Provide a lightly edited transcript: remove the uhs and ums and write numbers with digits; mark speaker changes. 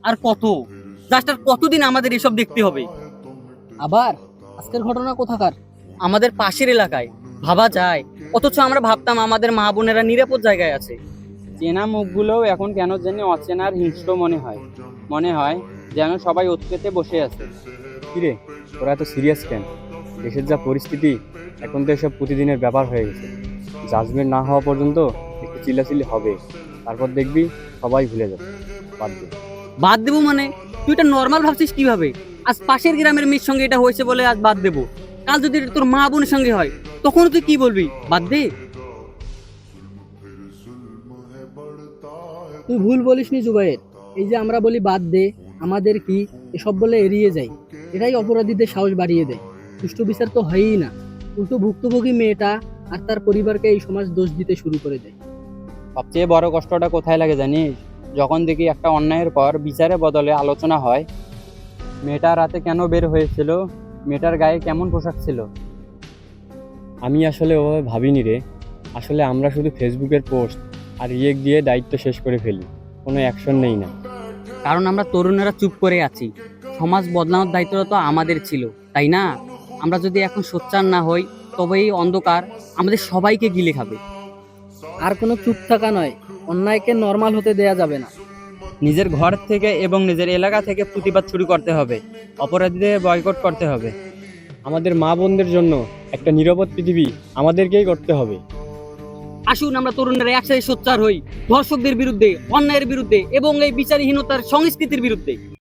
Speaker 1: আর কত, জাস্ট আর কতদিন আমাদের এসব দেখতে হবে?
Speaker 2: আবার আজকের ঘটনা কোথাকার?
Speaker 1: আমাদের পাশের এলাকায়, ভাবা যায়? অথচ আমরা ভাবতাম আমাদের মা বোনেরা নিরাপদ জায়গায় আছে।
Speaker 3: চেনা মুখগুলোও এখন কেন জানি অচেনার হিংস্র মনে হয় যেন সবাই ওতপেতে বসে আছে। কিরে, তোরা এত সিরিয়াস কেন? দেশের যা পরিস্থিতি, এখন তো এসব প্রতিদিনের ব্যাপার হয়ে গেছে। জাজমেন্ট না হওয়া পর্যন্ত একটু চিল্লাচিল্লি হবে, তারপর দেখবি সবাই ভুলে যাবে। বাদ দে।
Speaker 1: বাদ দেবো মানে? তুই এটা নর্মাল ভাবছিস কিভাবে? আজ পাশের গ্রামের মেয়ের সঙ্গে এটা হয়েছে বলে আজ বাদ দেবো, কাল যদি এটা তোর মা বোনের সঙ্গে হয় তখন তুই কি বলবি? বাদ দে।
Speaker 2: তুই ভুল বলিসনি জুবাইর। এই যে আমরা বলি বাদ দে, আমাদের কি, এসব বলে এড়িয়ে যাই, এটাই অপরাধীদের সাহস বাড়িয়ে দেয়। সুষ্ঠু বিচার তো হয়ই না, উল্টো ভুক্তভোগী মেয়েটা আর তার পরিবারকে এই সমাজ দোষ দিতে শুরু করে দেয়।
Speaker 3: সবচেয়ে বড় কষ্টটা কোথায় লাগে জানিস? যখন দেখি একটা অন্যায়ের পর বিচারের বদলে আলোচনা হয়। মেয়েটা রাতে কেন বের হয়েছিল, মেয়েটার গায়ে কেমন পোশাক ছিল। আমি আসলে ওভাবে ভাবিনি রে। আসলে আমরা শুধু ফেসবুকের পোস্ট আর রিয়েক্ট দিয়ে দায়িত্ব শেষ করে ফেলি, কোনো অ্যাকশন নেই না।
Speaker 1: কারণ আমরা তরুণেরা চুপ করে আছি। সমাজ বদলানোর দায়িত্বটা তো আমাদের ছিল, তাই না? আমরা যদি এখন সোচ্চার না হই, তবে এই অন্ধকার আমাদের সবাইকে গিলে খাবে।
Speaker 2: আর কোনো চুপ থাকা নয়, অন্যায়কে নর্মাল হতে দেয়া যাবে না।
Speaker 3: নিজের ঘর থেকে এবং নিজের এলাকা থেকে প্রতিবাদ শুরু করতে হবে, অপরাধীদের বয়কট করতে হবে। আমাদের মা বোনদের জন্য একটা নিরাপদ পৃথিবী আমাদেরকেই করতে হবে।
Speaker 1: আসুন আমরা তরুণরা একসাথে সোচ্চার হই, ধর্ষকদের বিরুদ্ধে, অন্যায়ের বিরুদ্ধে এবং এই বিচারহীনতার সংস্কৃতির বিরুদ্ধে।